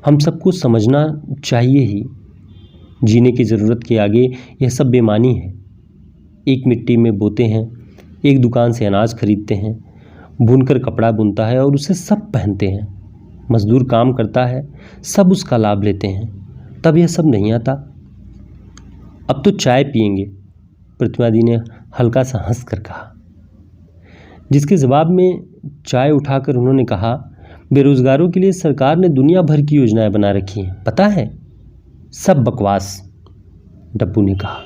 हम सबको समझना चाहिए ही, जीने की ज़रूरत के आगे यह सब बेमानी है। एक मिट्टी में बोते हैं, एक दुकान से अनाज खरीदते हैं, बुनकर कपड़ा बुनता है और उसे सब पहनते हैं। मजदूर काम करता है, सब उसका लाभ लेते हैं। तब यह सब नहीं आता। अब तो चाय पिएंगे, प्रतिमा दी ने हल्का सा हंस कर कहा। जिसके जवाब में चाय उठाकर उन्होंने कहा, बेरोजगारों के लिए सरकार ने दुनिया भर की योजनाएं बना रखी हैं, पता है? सब बकवास, डब्बू ने कहा।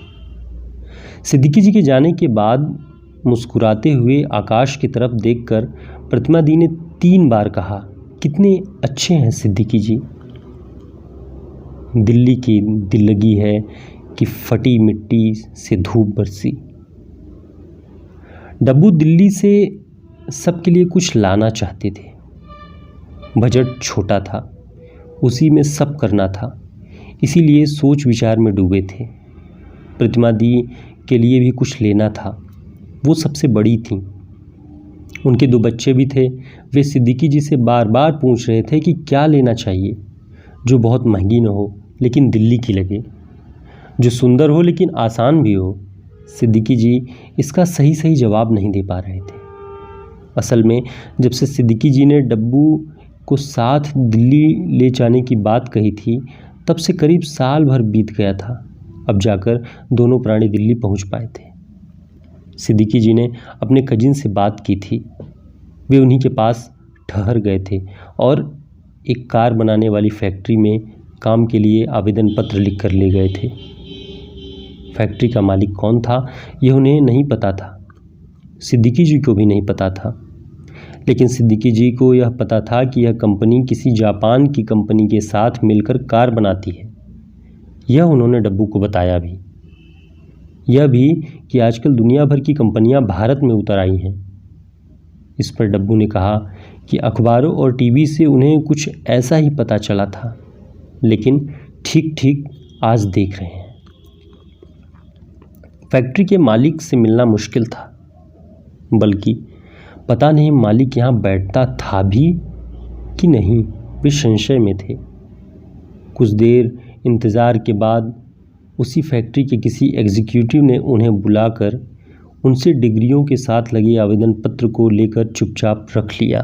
सिद्दीकी जी के जाने के बाद मुस्कुराते हुए आकाश की तरफ देखकर प्रतिमा दी ने 3 बार कहा, कितने अच्छे हैं सिद्दीकी जी। दिल्ली की दिल लगी है कि फटी मिट्टी से धूप बरसी। डब्बू दिल्ली से सबके लिए कुछ लाना चाहते थे। बजट छोटा था, उसी में सब करना था, इसीलिए सोच विचार में डूबे थे। प्रतिमा दी के लिए भी कुछ लेना था, वो सबसे बड़ी थी। उनके 2 बच्चे भी थे। वे सिद्दीकी जी से बार बार पूछ रहे थे कि क्या लेना चाहिए, जो बहुत महंगी न हो लेकिन दिल्ली की लगे, जो सुंदर हो लेकिन आसान भी हो। सिद्दीकी जी इसका सही सही जवाब नहीं दे पा रहे थे। असल में जब से सिद्दीकी जी ने डब्बू को साथ दिल्ली ले जाने की बात कही थी, तब से करीब साल भर बीत गया था। अब जाकर दोनों प्राणी दिल्ली पहुंच पाए थे। सिद्दीकी जी ने अपने कजिन से बात की थी। वे उन्हीं के पास ठहर गए थे और एक कार बनाने वाली फैक्ट्री में काम के लिए आवेदन पत्र लिख कर ले गए थे। फैक्ट्री का मालिक कौन था यह उन्हें नहीं पता था, सिद्दीकी जी को भी नहीं पता था। लेकिन सिद्दीकी जी को यह पता था कि यह कंपनी किसी जापान की कंपनी के साथ मिलकर कार बनाती है। यह उन्होंने डब्बू को बताया भी। यह भी कि आजकल दुनिया भर की कंपनियां भारत में उतर आई हैं। इस पर डब्बू ने कहा कि अखबारों और टीवी से उन्हें कुछ ऐसा ही पता चला था, लेकिन ठीक ठीक आज देख रहे हैं। फैक्ट्री के मालिक से मिलना मुश्किल था, बल्कि पता नहीं मालिक यहाँ बैठता था भी कि नहीं, वे संशय में थे। कुछ देर इंतज़ार के बाद उसी फैक्ट्री के किसी एग्जीक्यूटिव ने उन्हें बुलाकर उनसे डिग्रियों के साथ लगे आवेदन पत्र को लेकर चुपचाप रख लिया।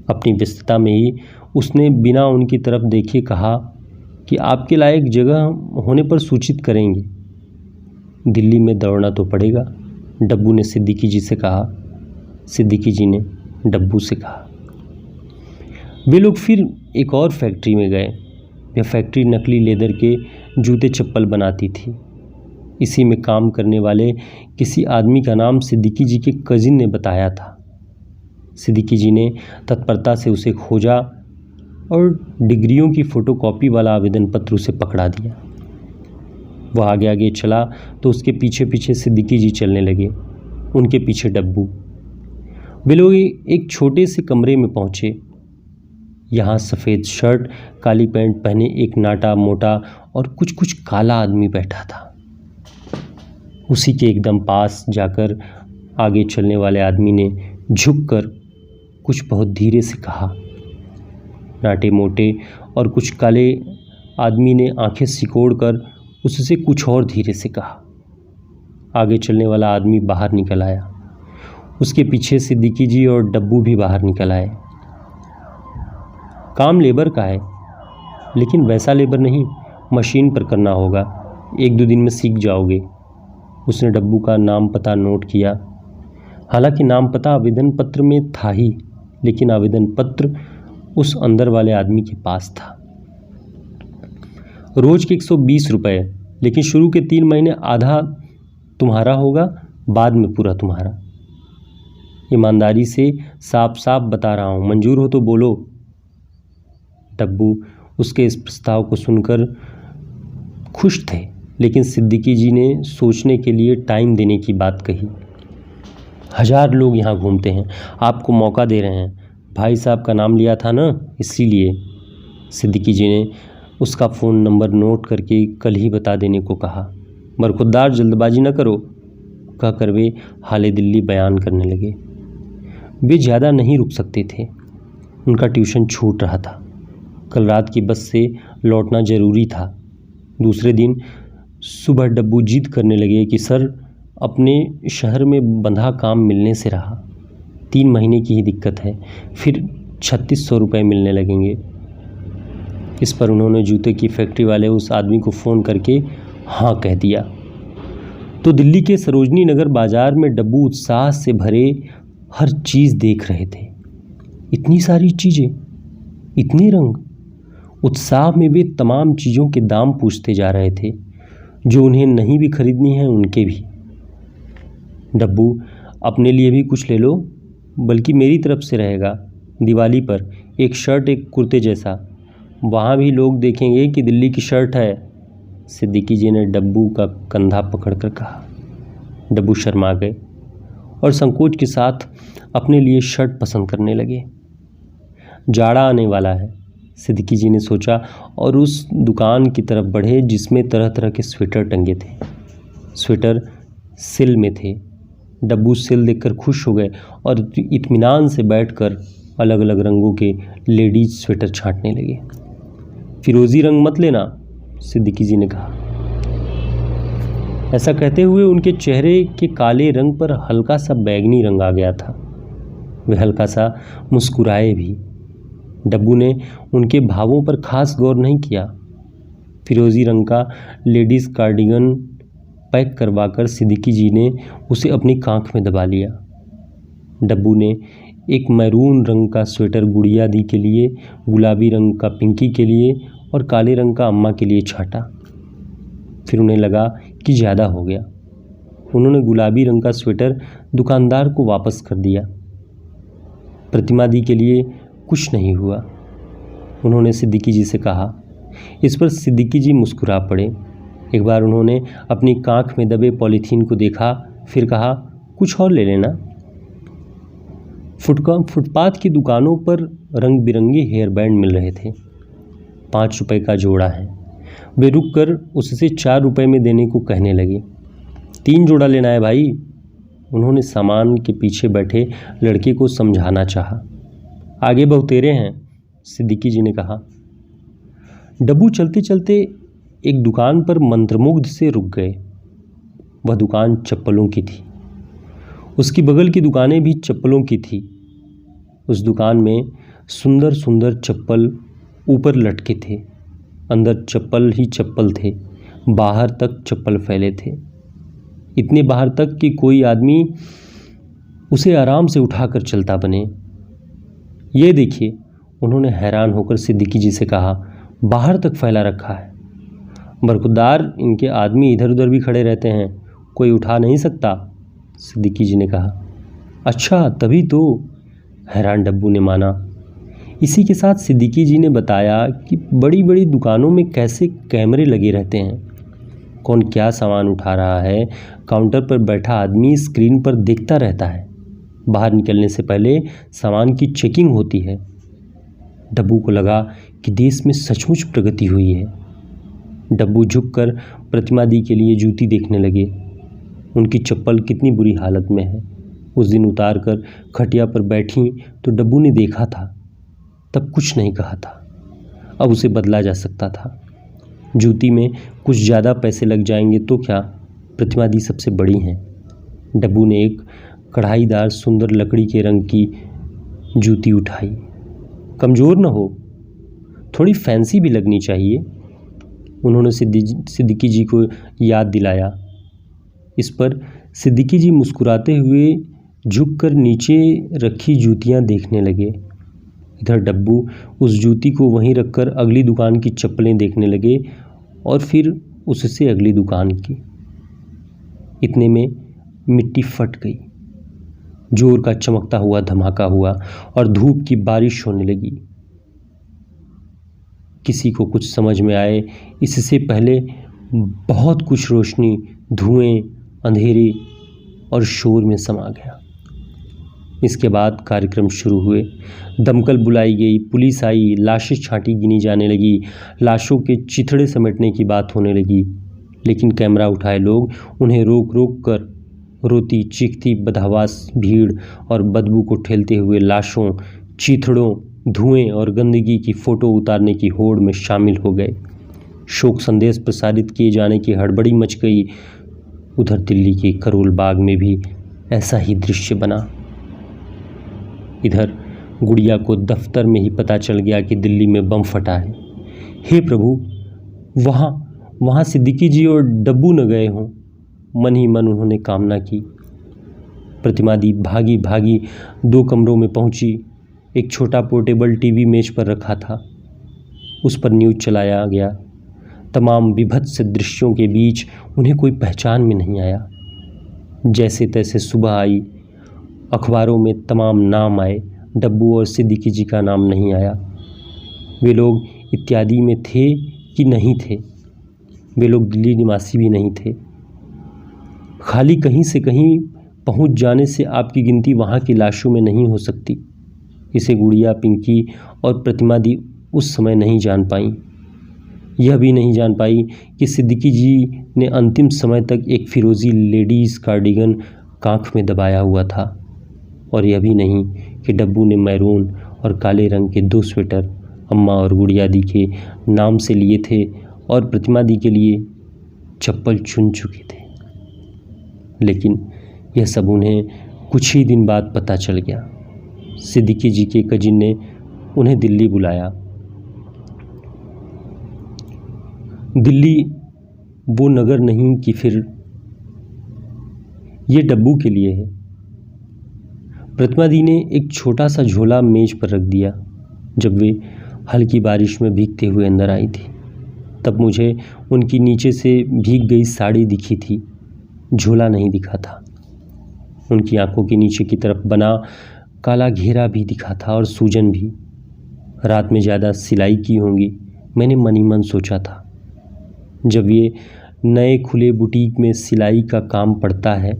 अपनी व्यस्तता में ही उसने बिना उनकी तरफ देखे कहा कि आपके लायक जगह होने पर सूचित करेंगे। दिल्ली में दौड़ना तो पड़ेगा, डब्बू ने सिद्दीकी जी से कहा। सिद्दीकी जी ने डब्बू से कहा। वे लोग फिर एक और फैक्ट्री में गए। यह फैक्ट्री नकली लेदर के जूते चप्पल बनाती थी। इसी में काम करने वाले किसी आदमी का नाम सिद्दीकी जी के कजिन ने बताया था। सिद्दीकी जी ने तत्परता से उसे खोजा और डिग्रियों की फ़ोटोकॉपी वाला आवेदन पत्र उसे पकड़ा दिया। वह आगे आगे चला तो उसके पीछे पीछे सिद्दीकी जी चलने लगे, उनके पीछे डब्बू। वे लोग एक छोटे से कमरे में पहुंचे। यहाँ सफ़ेद शर्ट काली पैंट पहने एक नाटा मोटा और कुछ कुछ काला आदमी बैठा था। उसी के एकदम पास जाकर आगे चलने वाले आदमी ने झुककर कुछ बहुत धीरे से कहा। नाटे मोटे और कुछ काले आदमी ने आंखें सिकोड़कर उससे कुछ और धीरे से कहा। आगे चलने वाला आदमी बाहर निकल आया। उसके पीछे सिद्दीकी जी और डब्बू भी बाहर निकल आए। काम लेबर का है, लेकिन वैसा लेबर नहीं, मशीन पर करना होगा। 1-2 दिन में सीख जाओगे। उसने डब्बू का नाम पता नोट किया। हालांकि नाम पता आवेदन पत्र में था ही, लेकिन आवेदन पत्र उस अंदर वाले आदमी के पास था। रोज के 120 रुपये, लेकिन शुरू के 3 महीने आधा तुम्हारा होगा, बाद में पूरा तुम्हारा। ईमानदारी से साफ साफ बता रहा हूँ, मंजूर हो तो बोलो। डब्बू उसके इस प्रस्ताव को सुनकर खुश थे, लेकिन सिद्दीकी जी ने सोचने के लिए टाइम देने की बात कही। 1000 लोग यहाँ घूमते हैं, आपको मौका दे रहे हैं। भाई साहब का नाम लिया था ना, इसीलिए। सिद्दीकी जी ने उसका फ़ोन नंबर नोट करके कल ही बता देने को कहा। बरखुरदार जल्दबाजी न करो, कहकर वे हाले दिल्ली बयान करने लगे। वे ज़्यादा नहीं रुक सकते थे, उनका ट्यूशन छूट रहा था। कल रात की बस से लौटना ज़रूरी था। दूसरे दिन सुबह डब्बू जिद करने लगे कि सर, अपने शहर में बंधा काम मिलने से रहा। 3 महीने की ही दिक्कत है, फिर 3600 रुपये मिलने लगेंगे। इस पर उन्होंने जूते की फैक्ट्री वाले उस आदमी को फ़ोन करके हाँ कह दिया। तो दिल्ली के सरोजनी नगर बाज़ार में डब्बू उत्साह से भरे हर चीज़ देख रहे थे। इतनी सारी चीज़ें, इतने रंग। उत्साह में वे तमाम चीज़ों के दाम पूछते जा रहे थे, जो उन्हें नहीं भी खरीदनी है उनके भी। डब्बू, अपने लिए भी कुछ ले लो, बल्कि मेरी तरफ से रहेगा। दिवाली पर एक शर्ट एक कुर्ते जैसा, वहाँ भी लोग देखेंगे कि दिल्ली की शर्ट है। सिद्दीकी जी ने डब्बू का कंधा पकड़कर कहा। डब्बू शर्मा गए और संकोच के साथ अपने लिए शर्ट पसंद करने लगे। जाड़ा आने वाला है, सिद्दीकी जी ने सोचा, और उस दुकान की तरफ बढ़े जिसमें तरह तरह के स्वेटर टंगे थे। स्वेटर सिल में थे। डब्बू सिल देखकर खुश हो गए और इत्मीनान से बैठकर अलग अलग रंगों के लेडीज स्वेटर छांटने लगे। फिरोज़ी रंग मत लेना, सिद्दीकी जी ने कहा। ऐसा कहते हुए उनके चेहरे के काले रंग पर हल्का सा बैगनी रंग आ गया था। वे हल्का सा मुस्कुराए भी। डब्बू ने उनके भावों पर खास गौर नहीं किया। फिरोज़ी रंग का लेडीज़ कार्डिगन पैक करवाकर सिद्दीकी जी ने उसे अपनी कांख में दबा लिया। डब्बू ने एक मैरून रंग का स्वेटर गुड़िया दी के लिए, गुलाबी रंग का पिंकी के लिए और काले रंग का अम्मा के लिए छाटा। फिर उन्हें लगा कि ज़्यादा हो गया। उन्होंने गुलाबी रंग का स्वेटर दुकानदार को वापस कर दिया। प्रतिमा दी के लिए कुछ नहीं हुआ, उन्होंने सिद्दीकी जी से कहा। इस पर सिद्दीकी जी मुस्कुरा पड़े। एक बार उन्होंने अपनी कांख में दबे पॉलीथीन को देखा, फिर कहा, कुछ और ले लेना। फुटपाथ की दुकानों पर रंग बिरंगे हेयर बैंड मिल रहे थे। 5 रुपए का जोड़ा है। वे रुक कर उससे 4 रुपए में देने को कहने लगे। 3 जोड़ा लेना है भाई, उन्होंने सामान के पीछे बैठे लड़के को समझाना चाहा। आगे बहुतेरे हैं, सिद्दीकी जी ने कहा। डब्बू चलते चलते एक दुकान पर मंत्रमुग्ध से रुक गए। वह दुकान चप्पलों की थी। उसकी बगल की दुकानें भी चप्पलों की थी। उस दुकान में सुंदर सुंदर चप्पल ऊपर लटके थे। अंदर चप्पल ही चप्पल थे। बाहर तक चप्पल फैले थे, इतने बाहर तक कि कोई आदमी उसे आराम से उठाकर चलता बने। ये देखिए, उन्होंने हैरान होकर सिद्दीकी जी से कहा, बाहर तक फैला रखा है। बरखुरदार, इनके आदमी इधर उधर भी खड़े रहते हैं, कोई उठा नहीं सकता, सिद्दीकी जी ने कहा। अच्छा, तभी तो, हैरान डब्बू ने माना। इसी के साथ सिद्दीकी जी ने बताया कि बड़ी बड़ी दुकानों में कैसे कैमरे लगे रहते हैं, कौन क्या सामान उठा रहा है काउंटर पर बैठा आदमी स्क्रीन पर देखता रहता है। बाहर निकलने से पहले सामान की चेकिंग होती है। डब्बू को लगा कि देश में सचमुच प्रगति हुई है। डब्बू झुककर प्रतिमा दी के लिए जूती देखने लगे। उनकी चप्पल कितनी बुरी हालत में है। उस दिन उतार कर खटिया पर बैठी तो डब्बू ने देखा था, तब कुछ नहीं कहा था। अब उसे बदला जा सकता था। जूती में कुछ ज़्यादा पैसे लग जाएंगे तो क्या, प्रतिमा दी सबसे बड़ी हैं। डब्बू ने एक कढ़ाईदार सुंदर लकड़ी के रंग की जूती उठाई। कमज़ोर न हो, थोड़ी फैंसी भी लगनी चाहिए, उन्होंने सिद्दीकी जी को याद दिलाया। इस पर सिद्दीकी जी मुस्कुराते हुए झुककर नीचे रखी जूतियां देखने लगे। इधर डब्बू उस जूती को वहीं रखकर अगली दुकान की चप्पलें देखने लगे और फिर उससे अगली दुकान की। इतने में मिट्टी फट गई, जोर का चमकता हुआ धमाका हुआ और धूप की बारिश होने लगी। किसी को कुछ समझ में आए इससे पहले बहुत कुछ रोशनी, धुएं, अंधेरे और शोर में समा गया। इसके बाद कार्यक्रम शुरू हुए। दमकल बुलाई गई, पुलिस आई, लाशें छांटी गिनी जाने लगी, लाशों के चिथड़े समेटने की बात होने लगी। लेकिन कैमरा उठाए लोग उन्हें रोक रोक कर रोती चीखती बदहवास भीड़ और बदबू को ठेलते हुए लाशों, चिथड़ों, धुएं और गंदगी की फ़ोटो उतारने की होड़ में शामिल हो गए। शोक संदेश प्रसारित किए जाने की हड़बड़ी मच गई। उधर दिल्ली के करोल बाग में भी ऐसा ही दृश्य बना। इधर गुड़िया को दफ्तर में ही पता चल गया कि दिल्ली में बम फटा है। हे प्रभु, वहाँ सिद्दीकी जी और डब्बू न गए हों, मन ही मन उन्होंने कामना की। प्रतिमा दी भागी भागी 2 कमरों में पहुंची। एक छोटा पोर्टेबल टीवी मेज पर रखा था, उस पर न्यूज़ चलाया गया। तमाम विभत्स दृश्यों के बीच उन्हें कोई पहचान में नहीं आया। जैसे तैसे सुबह आई, अखबारों में तमाम नाम आए, डब्बू और सिद्दीकी जी का नाम नहीं आया। वे लोग इत्यादि में थे कि नहीं थे, वे लोग दिल्ली निवासी भी नहीं थे। खाली कहीं से कहीं पहुंच जाने से आपकी गिनती वहां की लाशों में नहीं हो सकती। इसे गुड़िया, पिंकी और प्रतिमा दी उस समय नहीं जान पाई। यह भी नहीं जान पाई कि सिद्दीकी जी ने अंतिम समय तक एक फिरोजी लेडीज़ कार्डिगन कांख में दबाया हुआ था, और यह भी नहीं कि डब्बू ने मैरून और काले रंग के 2 स्वेटर अम्मा और गुड़िया दी के नाम से लिए थे और प्रतिमा दी के लिए चप्पल चुन चुके थे। लेकिन यह सब उन्हें कुछ ही दिन बाद पता चल गया। सिद्दीकी जी के कजिन ने उन्हें दिल्ली बुलाया। दिल्ली वो नगर नहीं कि फिर ये डब्बू के लिए है। प्रतिमा दी ने एक छोटा सा झोला मेज पर रख दिया। जब वे हल्की बारिश में भीगते हुए अंदर आई थी, तब मुझे उनकी नीचे से भीग गई साड़ी दिखी थी, झोला नहीं दिखा था। उनकी आंखों के नीचे की तरफ बना काला घेरा भी दिखा था और सूजन भी। रात में ज़्यादा सिलाई की होंगी, मैंने मन ही मन सोचा था। जब ये नए खुले बुटीक में सिलाई का काम पड़ता है,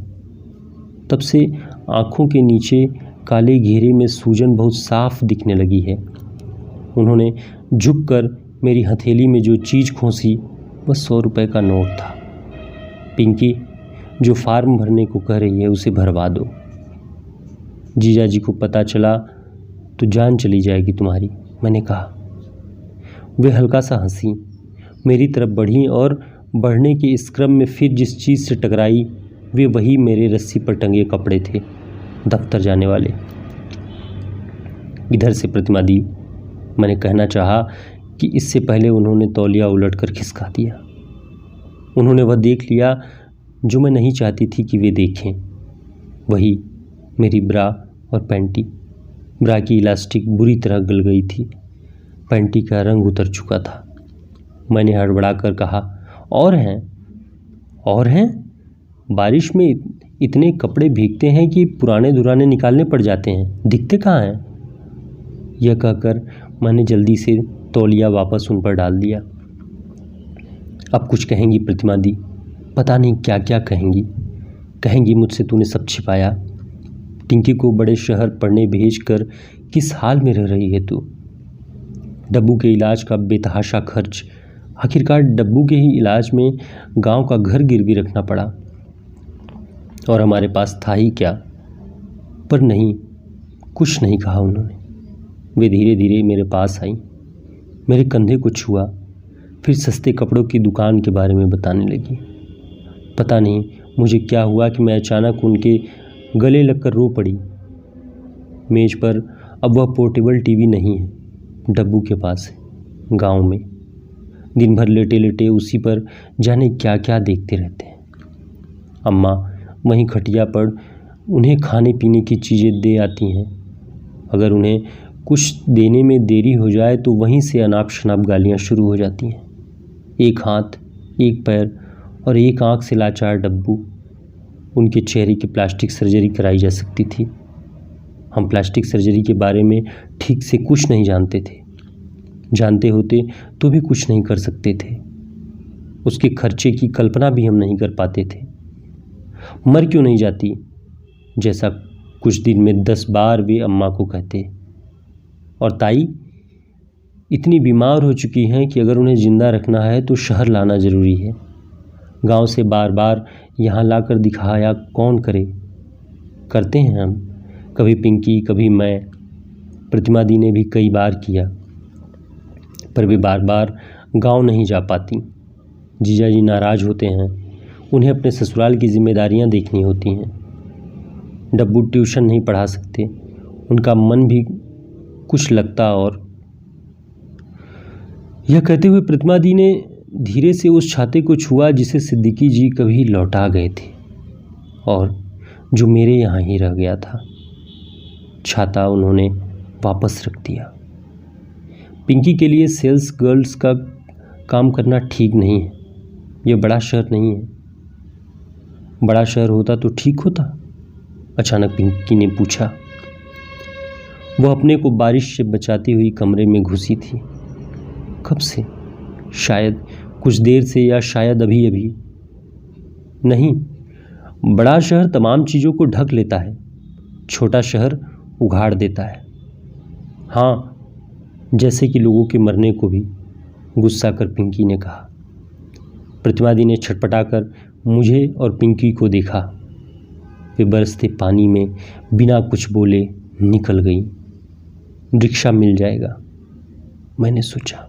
तब से आँखों के नीचे काले घेरे में सूजन बहुत साफ दिखने लगी है। उन्होंने झुककर मेरी हथेली में जो चीज़ खोसी वह 100 रुपये का नोट था। पिंकी, जो फार्म भरने को कह रही है उसे भरवा दो। जीजा जी को पता चला तो जान चली जाएगी तुम्हारी, मैंने कहा। वे हल्का सा हंसी, मेरी तरफ बढ़ी और बढ़ने के इस क्रम में फिर जिस चीज़ से टकराई वे वही मेरे रस्सी पर टंगे कपड़े थे, दफ्तर जाने वाले। इधर से प्रतिमा दी, मैंने कहना चाहा कि इससे पहले उन्होंने तौलिया उलटकर खिसका दिया। उन्होंने वह देख लिया जो मैं नहीं चाहती थी कि वे देखें, वही मेरी ब्रा और पैंटी। ब्रा की इलास्टिक बुरी तरह गल गई थी। पैंटी का रंग उतर चुका था। मैंने हड़बड़ा कर कहा, और हैं? और हैं? बारिश में इतने कपड़े भीगते हैं कि पुराने दुराने निकालने पड़ जाते हैं, दिखते कहाँ हैं? यह कहकर मैंने जल्दी से तौलिया वापस उन पर डाल दिया। अब कुछ कहेंगी प्रतिमा दी, पता नहीं क्या क्या कहेंगी। कहेंगी मुझसे तूने सब छिपाया, टिंकी को बड़े शहर पढ़ने भेजकर किस हाल में रह रही है तू, डब्बू के इलाज का बेतहाशा खर्च, आखिरकार डब्बू के ही इलाज में गांव का घर गिरवी रखना पड़ा और हमारे पास था ही क्या। पर नहीं, कुछ नहीं कहा उन्होंने। वे धीरे धीरे मेरे पास आई, मेरे कंधे को छुआ, फिर सस्ते कपड़ों की दुकान के बारे में बताने लगी। पता नहीं मुझे क्या हुआ कि मैं अचानक उनके गले लगकर रो पड़ी। मेज पर अब वह पोर्टेबल टीवी नहीं है, डब्बू के पास है, गांव में। दिन भर लेटे लेटे उसी पर जाने क्या क्या देखते रहते हैं। अम्मा वहीं खटिया पर उन्हें खाने पीने की चीज़ें दे आती हैं। अगर उन्हें कुछ देने में देरी हो जाए तो वहीं से अनाप शनाप गालियाँ शुरू हो जाती हैं। एक हाथ, एक पैर और एक आंख से लाचार डब्बू। उनके चेहरे की प्लास्टिक सर्जरी कराई जा सकती थी। हम प्लास्टिक सर्जरी के बारे में ठीक से कुछ नहीं जानते थे, जानते होते तो भी कुछ नहीं कर सकते थे। उसके खर्चे की कल्पना भी हम नहीं कर पाते थे। मर क्यों नहीं जाती, जैसा कुछ दिन में 10 बार वे अम्मा को कहते। और ताई इतनी बीमार हो चुकी हैं कि अगर उन्हें जिंदा रखना है तो शहर लाना ज़रूरी है। गांव से बार बार यहाँ लाकर दिखाया कौन करे। करते हैं हम, कभी पिंकी, कभी मैं, प्रतिमा दी ने भी कई बार किया, पर वे बार बार गांव नहीं जा पाती। जीजा जी नाराज़ होते हैं, उन्हें अपने ससुराल की जिम्मेदारियां देखनी होती हैं। डब्बू ट्यूशन नहीं पढ़ा सकते, उनका मन भी कुछ लगता। और यह कहते हुए प्रतिमा दी ने धीरे से उस छाते को छुआ जिसे सिद्दीकी जी कभी लौटा गए थे और जो मेरे यहाँ ही रह गया था। छाता उन्होंने वापस रख दिया। पिंकी के लिए सेल्स गर्ल्स का काम करना ठीक नहीं है। यह बड़ा शहर नहीं है। बड़ा शहर होता तो ठीक होता, अचानक पिंकी ने पूछा। वह अपने को बारिश से बचाती हुई कमरे में घुसी थी। कब से? शायद कुछ देर से या शायद अभी अभी। नहीं, बड़ा शहर तमाम चीज़ों को ढक लेता है, छोटा शहर उघाड़ देता है। हाँ, जैसे कि लोगों के मरने को भी, गुस्सा कर पिंकी ने कहा। प्रतिमा दी ने छटपटाकर मुझे और पिंकी को देखा। वे बरसते पानी में बिना कुछ बोले निकल गई। रिक्शा मिल जाएगा, मैंने सोचा।